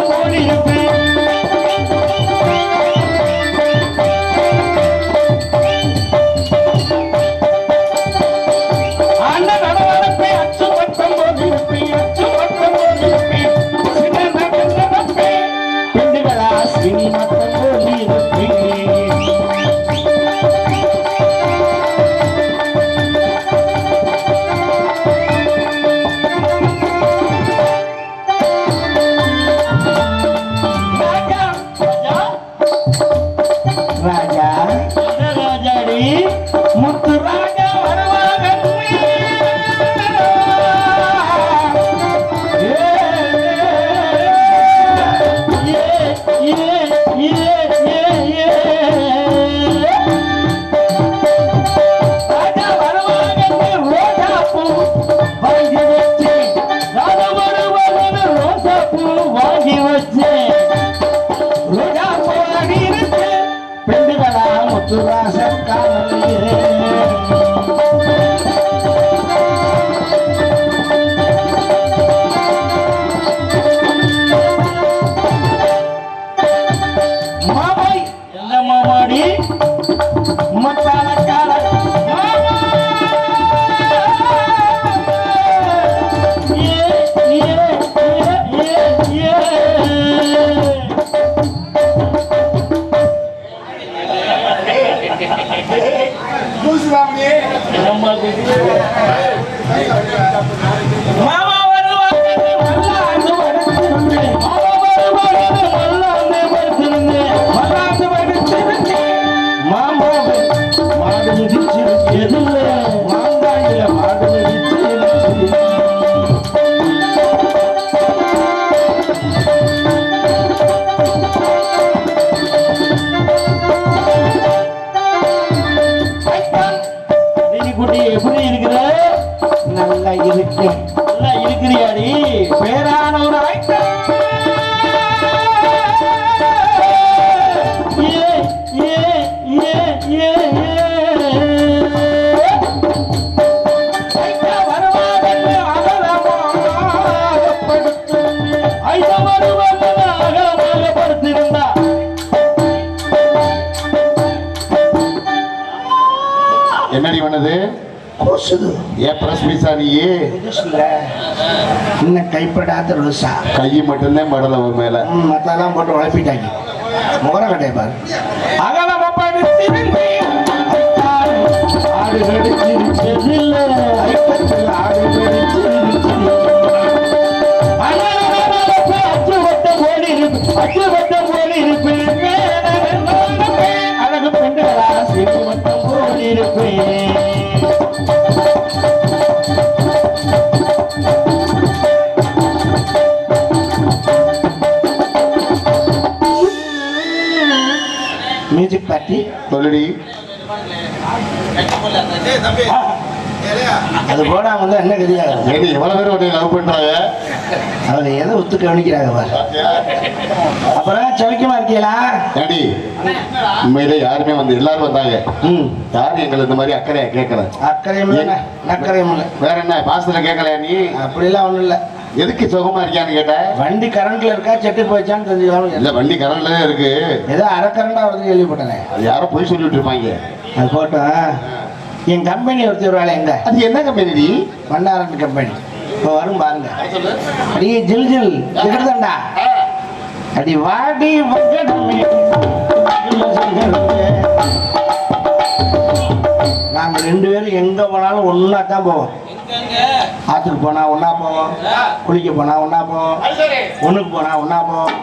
போல் இருப்பேன். அந்த நடவடிப்பை அச்சு பட்டம் போல் இருப்பேன். அச்சு பட்டம் போல் இருப்பேன். சின்ன நகர்ப்பேன். பெண்டுகளா சினி மட்டம் போல் இருப்பேன். இருக்கிறியாடி பேரான ஒரு என்னடி பண்ணது இன்னும் கைப்படாத ரோசா கை மட்டும்தான் படல ஒரு மேல மத்தெல்லாம் போட்டு உழப்பிட்டாங்க முகர கட்டை பாரு அழகு பெண்களா சிறுமட்டம் போல் இருப்பேன். மியூசிக் பார்ட்டி சொல்லுடி அது போனா வந்து என்ன கதியாக எவ்வளவு பேர் உடனே லவ் பண்றாங்க அவங்க எதை ஒத்து கவனிக்கிறாங்க பாரு. அப்புறம் சவிக்கமா இருக்கீங்களா ஏடி உண்மையிலே யாருமே வந்து எல்லாரும் வந்தாங்க. யாரும் எங்களை இந்த மாதிரி அக்கறையா கேட்கல. அக்கறையும் இல்லை நக்கறையும் இல்லை. வேற என்ன பாசத்துல கேட்கலையா நீ? அப்படிலாம் ஒண்ணும் இல்லை. எதுக்கு சுகமா இருக்கியான்னு கேட்ட? வண்டி கரண்ட்ல இருக்கா செட்டு போயிச்சான்னு தெரிஞ்சுக்கலாம். இல்ல வண்டி கரண்ட்ல தான் இருக்கு. ஏதோ அரை கரண்டா வருது கேள்விப்பட்டேன். அது யாரோ போய் சொல்லிட்டு இருப்பாங்க. அது போட்டோம். என் கம்பெனி ஒருத்தர் ஒரு வேலை எங்க? அது என்ன கம்பெனி? மன்னாரன் கம்பெனி. இப்போ வரும் பாருங்க. அடி ஜில் ஜில் திகழ்தண்டா அடி வாடி நாங்க ரெண்டு பேரும் எங்க போனாலும் ஒன்னா தான் போவோம். ஆத்துக்கு போனா ஒன்னா போவோம், குளிக்க போனா ஒன்னா போவோம், ஒண்ணுக்கு போனா ஒன்னா போவோம்.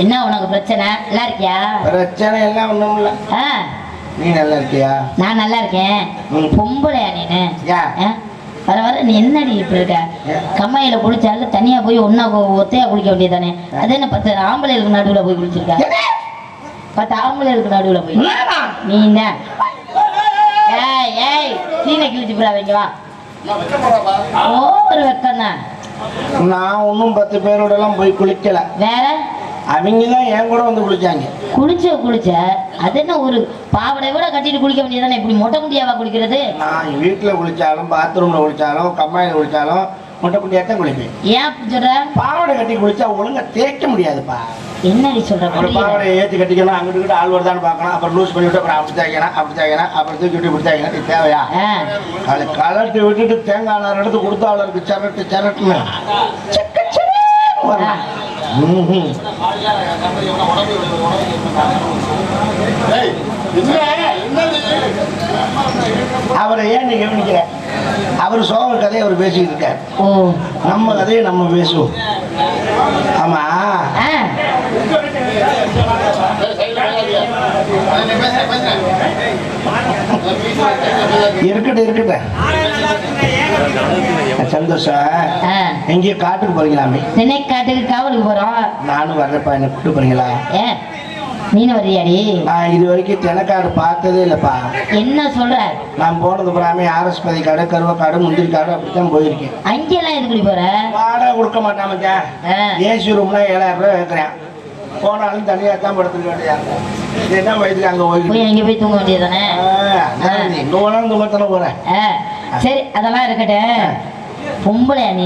என்ன உனக்கு பிரச்சனை? நல்லா இருக்கியா? பிரச்சனை எல்லாம் ஒண்ணும் இல்ல. நீ நல்லா இருக்கியா? நான் நல்லா இருக்கேன். பொம்பளையா நீனு? வர வர நீ என்னடி இப்படி இருக்க? கம்மாயில குளிச்சாலும் தனியா போய் ஒன்னா ஒத்தையா குளிக்க வேண்டியதானே? அது என்ன 10 ஆம்பளைகளுக்கு நடுவுல போய் குளிச்சிருக்க? 10 ஆம்பளைகளுக்கு நடுவுல போய் நீ என்ன? ஏய் ஏய் சீனை கிழிச்சு போடாதீங்க வா. ஒரு வெக்கண்ணா நான் ஒன்னும் 10 பேரோட எல்லாம் போய் குளிக்கல. வேற அவங்க தான் என் கூட வந்து குளிச்சாங்க. குளிச்ச அது என்ன ஒரு பாவடை கூட கட்டிட்டு குளிக்க வேண்டியதானே? இப்படி மொட்டை முடியாவா குளிக்கிறது? நான் வீட்டுல குளிச்சாலும் பாத்ரூம்ல குளிச்சாலும் கம்மாயில குளிச்சாலும் முட்டை குட்டியாத்தான் குளிப்பேன். ஏன் அப்படி சொல்ற? பாவாடை கட்டி குளிச்சா ஒழுங்கா தேய்க்க முடியாதுப்பா. என்னடி சொல்ற? ஒரு பாவாடையை ஏற்றி கட்டிக்கணும், அங்கிட்டு கிட்ட ஆள் வருதான்னு பார்க்கணும், அப்புறம் லூஸ் பண்ணிவிட்டு அப்புறம் அப்படி தேய்க்கணும், அப்புறம் தூக்கி விட்டு இப்படி தேய்க்கணும். இது தேவையா? அதை கலட்டி விட்டுட்டு தேங்காய் நார் எடுத்து கொடுத்தா அவளுக்கு சரட்டுன்னு வரலாம். அவரை ஏன் நீ கவனிக்கிற? அவர் சோக கதையை அவர் பேசிக்கிட்டு இருக்கார். நம்ம கதையை நம்ம பேசுவோம். ஆமா, இருக்கட்டும். சந்தோஷம். எங்கேயோ காட்டுக்கு போறீங்களாமே? காட்டுக்கு காவலுக்கு போறோம். நானும் வர்றப்பா, என்ன கூட்டு போறீங்களா? நீனு வரியாடி? நான் இது வரைக்கும் தெனக்காடு பார்த்ததே இல்லப்பா. என்ன சொல்ற? நான் போனது புறாமே ஆரஸ்பதி காடு, கருவக்காடு, முந்திரி காடு அப்படித்தான் போயிருக்கேன். அங்கெல்லாம் எதுக்கு போற? வாடகை கொடுக்க மாட்டாமச்சா. ஏசி ரூம்னா 7000 ரூபாய் வைக்கிறேன். போனாலும் தனியா தான் படுத்துக்க வேண்டியதா இருக்கும். என்ன வயதுக்கு அங்க போய் அங்க போய் தூங்க வேண்டியதானே? எங்க போனாலும் தூங்கத்தானே போறேன். சரி, அதெல்லாம் இருக்கட்டும். பொம்பளையா நீ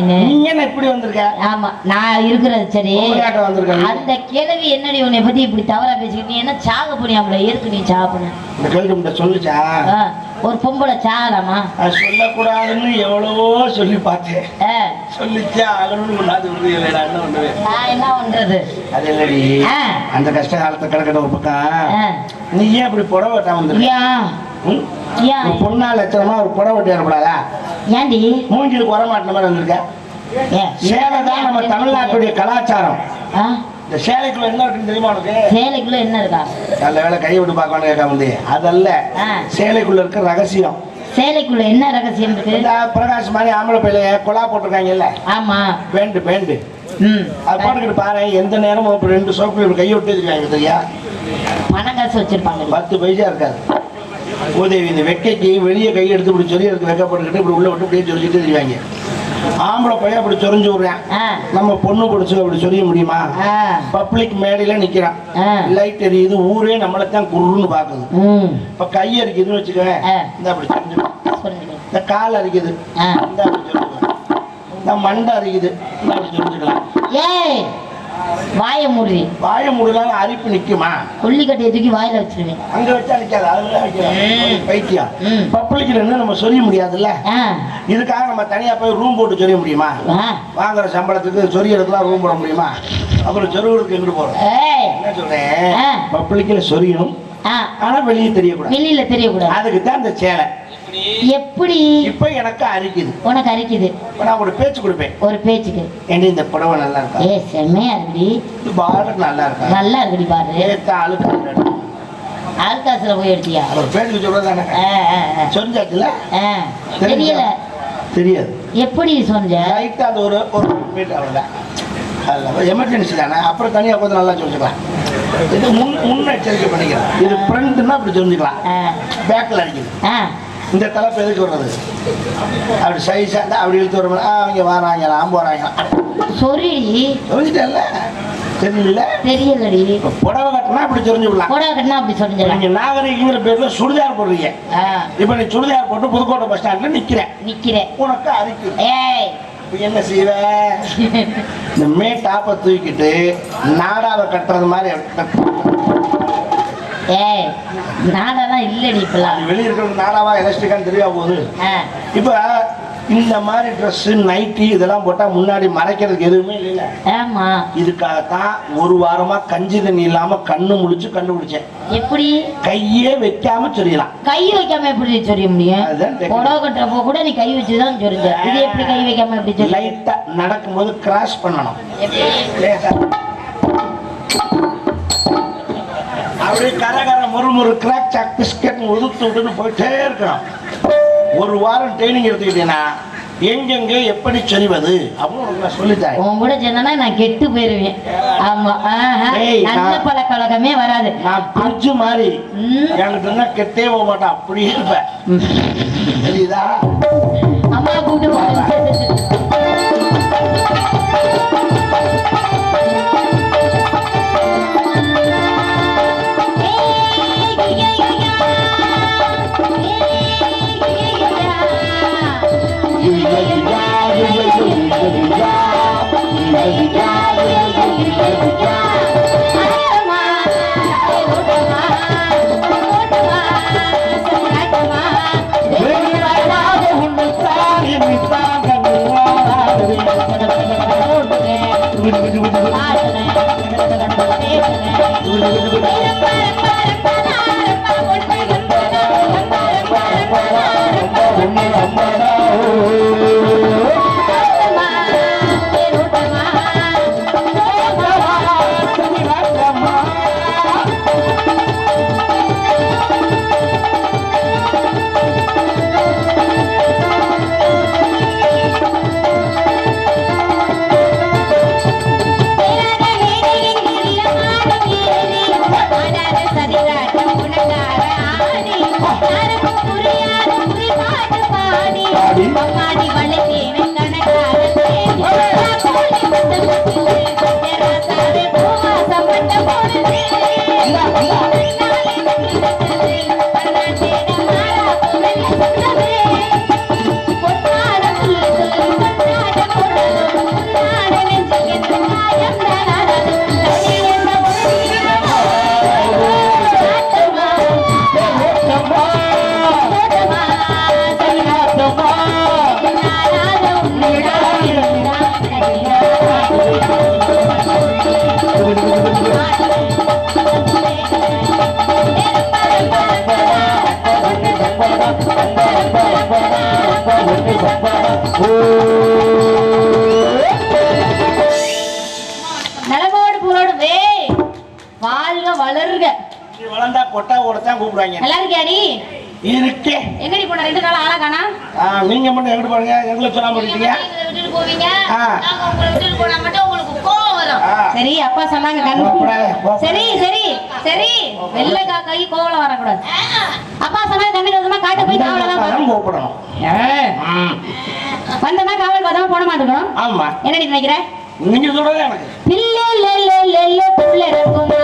என்ன இப்படி வந்திருக்க? ஆமா, நான் இருக்கிறது சரி. அந்த கேள்வி என்னடி உன்னை பத்தி இப்படி தவறா பேசிக்கிட்டு? நீ என்ன சாக போனியாமல? எதுக்கு நீ சாக போன? இந்த கேள்வி சொல்லுச்சா? ஒரு பொம்பளை சாகலாமா? சொல்லக்கூடாதுன்னு எவ்வளவோ சொல்லி பார்த்தேன். சொல்லிச்சா ஆகணும்னு நான் என்ன பண்றது? அது இல்லடி, அந்த கஷ்ட காலத்தை கிடக்கிற ஒரு பக்கம். நீ ஏன் இப்படி புடவை வெட்டாம வந்துருக்கியா? பொண்ணா லட்சணமா ஒரு புடவை வெட்டி ஏற்படாதா? ஏண்டி மூஞ்சில் குறை மாட்டின மாதிரி வந்திருக்க? சேலை தான் நம்ம தமிழ்நாட்டுடைய கலாச்சாரம். இந்த சேலைக்குள்ள என்ன இருக்குன்னு தெரியுமா உனக்கு? சேலைக்குள்ள என்ன இருக்கா? நல்ல வேலை கை விட்டு பார்க்கணும் கேட்க முடியும். அதல்ல, சேலைக்குள்ள இருக்க ரகசியம். சேலைக்குள்ள என்ன ரகசியம் இருக்கு? பிரகாஷ் மாதிரி ஆம்பளை பையில கொலா போட்டிருக்காங்கல்ல? ஆமா, பேண்டு அது போட்டுக்கிட்டு பாரு. எந்த நேரமும் 2 சோப்பு கையை விட்டு இருக்காங்க தெரியா? பணம் காசு வச்சிருப்பாங்க, 10 பைசா இருக்காது. உதவி இந்த வெக்கைக்கு வெளியே கை எடுத்து இப்படி சொல்லி அதுக்கு வெக்க போட்டுக்கிட்டு இப்படி உள்ள விட்டு இப்படியே சொல்லிட்டு தெரிவாங்க. ஆம்பளை பையன் அப்படி சொரிஞ்சு விடுறேன். நம்ம பொண்ணு பிடிச்சு அப்படி சொல்ல முடியுமா? பப்ளிக் மேடையில நிக்கிறான், லைட் எரியுது, ஊரே நம்மளைத்தான் குருன்னு பாக்குது. இப்ப கை அரிக்குதுன்னு வச்சுக்கவேன், இந்த அப்படி சொல்லிக்கலாம். இந்த கால் அரிக்குது, இந்த அப்படி சொல்லிக்கலாம். இந்த மண்டை அரிக்குது, இந்த அப்படி சொல்லிக்கலாம். வாய மூடி. வாய மூடலாம் அரிப்பு நிக்குமா? கொல்லிக்கட்டையை தூக்கி வாயில வச்சிருவேன். அங்க வச்சா நிக்காது, அதுதான் வைக்கலாம். பைத்தியம். பப்ளிக்ல இருந்து நம்ம சொல்ல முடியாதுல்ல. இதுக்காக நம்ம தனியா போய் ரூம் போட்டு சொல்ல முடியுமா? வாங்குற சம்பளத்துக்கு சொரியறதுலாம் ரூம் போட முடியுமா? அப்புறம் சொருவுக்கு எங்கிட்டு போறோம்? என்ன சொல்றேன், பப்ளிக்ல சொரியணும், ஆனா வெளியே தெரியக்கூடாது. வெளியில தெரியக்கூடாது. அதுக்கு தான் இந்த சேலை. எப்படி இப்ப எனக்கு அரிக்குது, உனக்கு அரிக்குது. நான் ஒரு பேச்சு கொடுப்பேன். ஒரு பேச்சுக்கு ஏண்டி இந்த புடவை நல்லா இருக்கா? செம்மையா இருக்குடி. இது பார்டர் நல்லா இருக்கா? நல்லா இருக்குடி பாரு. ஆல்காசுல போய் எடுத்தியா? ஒரு பேச்சுக்கு சொல்றதானே. சொரிஞ்சாச்சுல? தெரியல. தெரியாது. எப்படி சொன்ன? லைட்டா அது ஒரு மீட்டர் அவ்வளவுதான். அதில் எமர்ஜென்சி தானே, அப்புறம் தனியாக கொஞ்சம் நல்லா சொல்லிக்கலாம். இது முன்னெச்சரிக்கை பண்ணிக்கலாம். இது ஃப்ரண்ட்னா அப்படி சொல்லிக்கலாம், பேக்கில் அடிக்குது. இந்த தலைப்பு எதுக்கு வர்றது? அப்படி சைஸாக இருந்தால் அப்படி இழுத்து வர அவங்க வராங்களாம் போகிறாங்களாம். சொல்லிட்டேன்ல, தெரியல? தெரியலடி. புடவை கட்டினா அப்படி சொரிஞ்சுக்கலாம். புடவை கட்டினா அப்படி சொரிஞ்சிடலாம். நீங்கள் நாகரிகங்கிற பேரில் சுடிதார் போடுறீங்க. இப்போ நீ சுடிதார் போட்டு புதுக்கோட்டை பஸ் ஸ்டாண்டில் நிற்கிறேன். உனக்கு அரிக்கு. என்ன செய்வ? இந்த டாப்பை தூக்கிட்டு நாடாவை கட்டுறது மாதிரி. நாடாதான் இல்லடி, இப்பெல்லாம் வெளியே இருக்கிற நாடாவா எலக்ட்ரிக்கான்னு தெரிய போகுது. இப்ப இந்த மாதிரி ட்ரெஸ் நைட்டி இதெல்லாம் போட்டா முன்னாடி மறைக்கிறதுக்கு எதுவுமே இல்லை. ஆமா, இதுக்காகத்தான் ஒரு வாரமா கஞ்சி தண்ணி இல்லாம கண்ணு முழிச்சு கண்டுபிடிச்சேன். எப்படி? கையே வைக்காம சொரியலாம். கை வைக்காம எப்படி சொரிய முடியும்? புடவை கட்டுறப்போ கூட நீ கை வச்சுதான் சொரிஞ்ச. இது எப்படி கை வைக்காம எப்படி சொரிய? லைட்டா நடக்கும்போது கிராஸ் பண்ணணும். அப்படியே கரகர முறுமுறு கிராக் சாக் பிஸ்கட் உதுத்து விட்டுன்னு போயிட்டே இருக்கணும். ஒரு வாரம் ட்ரைனிங் எடுத்துக்கிட்டீங்கன்னா எங்கெங்க எப்படி சொல்வது அப்படின்னு நான் சொல்லிட்டேன். உன் கூட சொன்னா நான் கெட்டு போயிருவேன். ஆமா, நல்ல பழக்க வழக்கமே வராது. நான் பிரிட்ஜு மாதிரி என்கிட்ட கெட்டே போக மாட்டேன், அப்படியே இருப்பேன். தெரியுதா? அம்மா கூப்பிட்டு நலமோடு புகழோடு வே வாழ்க வளர்க. வளர்ந்தா கொட்டா ஓடத்தான் கூப்பிடுவாங்க. நல்லா இருக்கியாடி? இருக்கே. எங்கடி போன 2 நாள் ஆளா காணா? நீங்க மட்டும் எங்கிட்டு போறீங்க? எங்களை சொல்லாம இருக்கீங்க. விட்டுட்டு போவீங்க. நாங்க உங்களை விட்டுட்டு போனா மட்டும் உங்களுக்கு கோவம் வரும். சரி அப்பா சொன்னாங்க கண்ணு. சரி சரி சரி வெள்ளை கை கோவம் வரக்கூடாது. அப்பா சொன்னாங்க கண்ணு கதமா காட்ட போய் காவலதான் கூப்பிடணும். வந்தனா காவல் பதமா போட மாட்டோம். ஆமா. என்னடி நினைக்கிற? நீங்க சொல்றதே எனக்கு. பிள்ளை லெல்ல புள்ள இருக்குமா?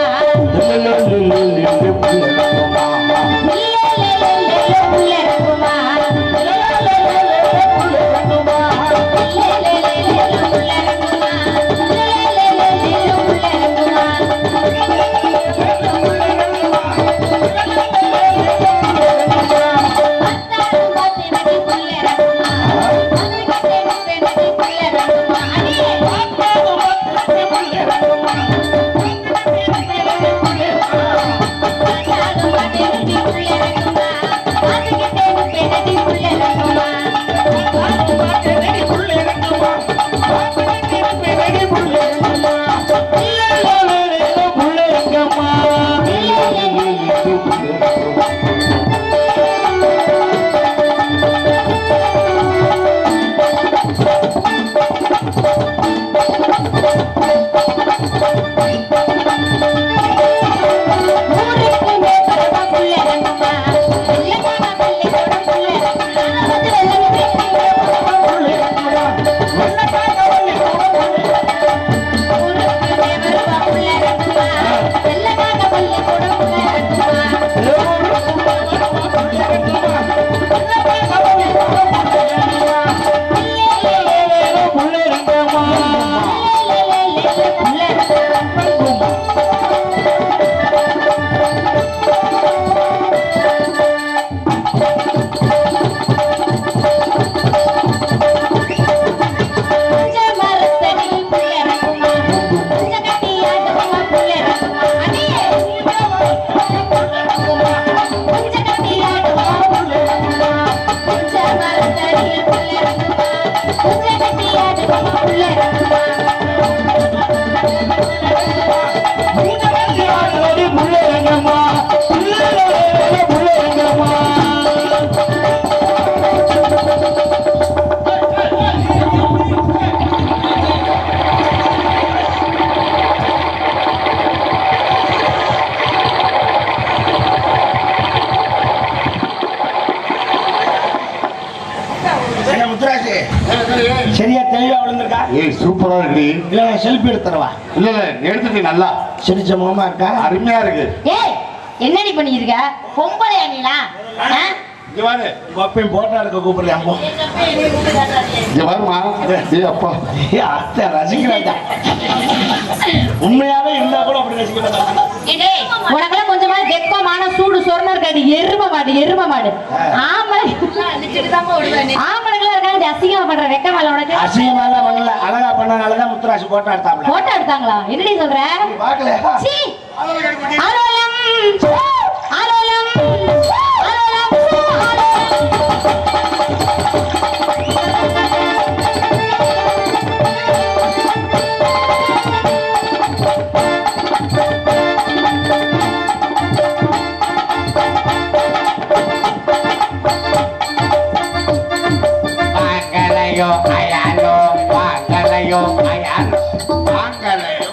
சரியா தெளிவா விழுந்திருக்கா? சூப்பரா இருக்கு. இல்ல செல்ஃபி எடுத்துறவா? இல்ல எடுத்துட்டு நல்லா சிரிச்ச முகமா இருக்கா? அருமையா இருக்கு. ஏய் என்னடி பண்ணிருக்க? பொம்பளையா நீலா? இங்க பாரு கோப்பையும் போட்டோ எடுக்க கூப்பிடுறேன் போ. இங்க பாருமா ஏய் அப்பா ஏய், அத்தை ரசிக்கிறாங்க. உண்மையாவே இருந்தா கூட அப்படி ரசிக்க மாட்டாங்க. உனக்கெல்லாம் கொஞ்சமா வெக்கமான சூடு சொரணம் இருக்காது. எரும மாடு ஆம்பளைங்களா இருக்காங்க. அசிங்கமா பண்ற வெக்கமா இல்ல உனக்கு? அசிங்கமாலாம் பண்ணல, அழகா பண்ணனாலதான் முத்துராசி போட்டோ எடுத்தாப்ல. போட்டோ எடுத்தாங்களா? என்னடி சொல்ற? பாக்கலையா? சீ. ஆலோலம் ஆலோலம் ஆலோலம் வாங்கலையோ அயாலோ வாங்கலையோ அயாலோ வாங்கலையோ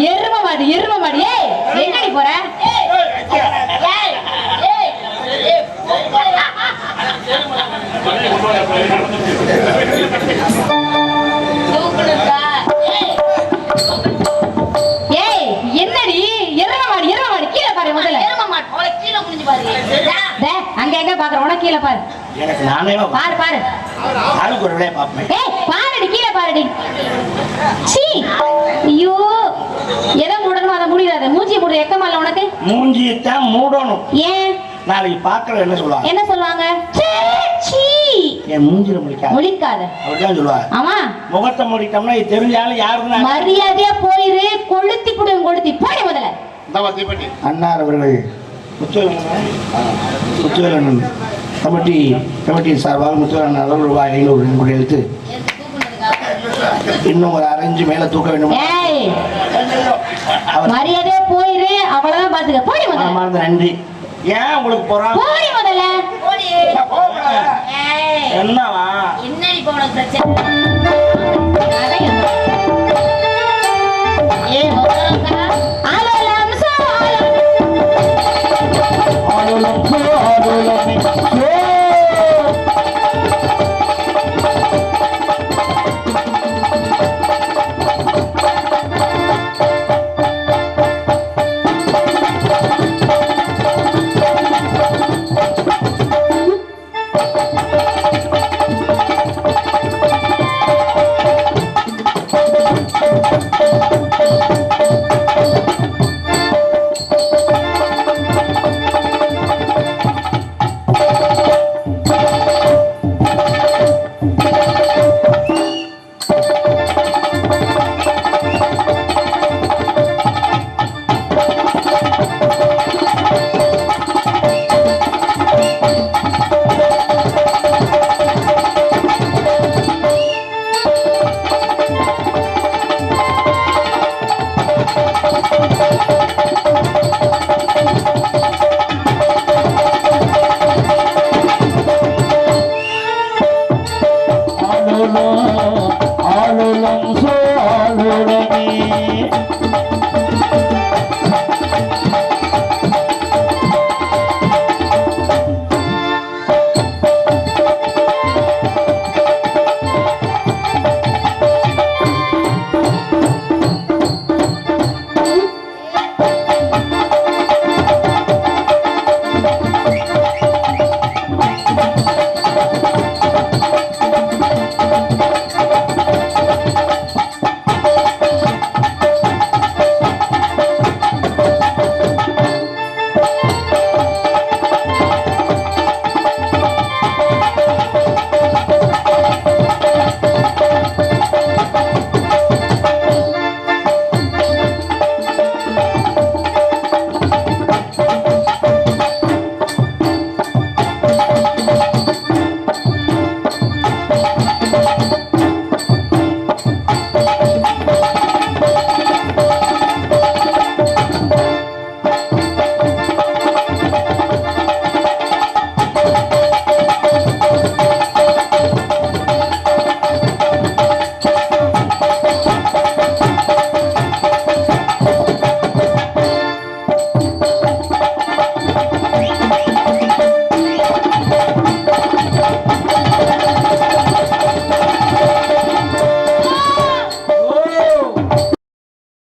எரும மாடு. ஏய், எங்கடி போற? ஏய், என்னடி எரும மாடு கீழே பாரு முதல்ல. டேய், அங்க எங்க பாக்குற? உனக்கு கீழே பாரு. எனக்கு நானே பாரு ஆளுக்கு ஒரு வேலையை பார்ப்பேன். ஏய், பாருடி கீழே பாருடி. சீ. ஐயோ, எதை மூடணுமோ அதை முடியாது. மூஞ்சி மூடு. எக்கமால உனக்கு? மூஞ்சியத்தான் மூடணும். ஏன்? நாளைக்கு பாக்குற என்ன சொல்லுவாங்க? என்ன சொல்லுவாங்க? சீ. என் மூஞ்சில முடிக்காது முடிக்காத. அப்படிதான் சொல்லுவாங்க. ஆமா, முகத்தை மூடிட்டோம்னா இது தெரிஞ்ச ஆளு யாருன்னு மரியாதையா போயிரு. கொளுத்தி புடுங்க. கொளுத்தி போடி முதல்ல. இந்த தீப்பெட்டி அன்னார் அவர்கள் முத்துவேலன் கமிட்டியின் சார்பாக முத்துவேலன் அளவு ரூபாய் 500 கூட எடுத்து இன்னும் ஒரு அரைஞ்சு மேல தூக்க வேண்டும். ஏய், மரியாதையா போயிரு. அவ்வளவுதான் பாத்துக்க. போடி முதல்ல. மனமார்ந்த நன்றி. ஏன் உங்களுக்கு போறான்? போடி முதல்ல. என்னவா? என்னடி இப்ப உனக்கு பிரச்சனை? ஏ மோகரங்கா ஆலோலம் சோ ஆலோலம் சோ ஆலோலம் சோ. ஆலோலம் சோ ஆலோலமே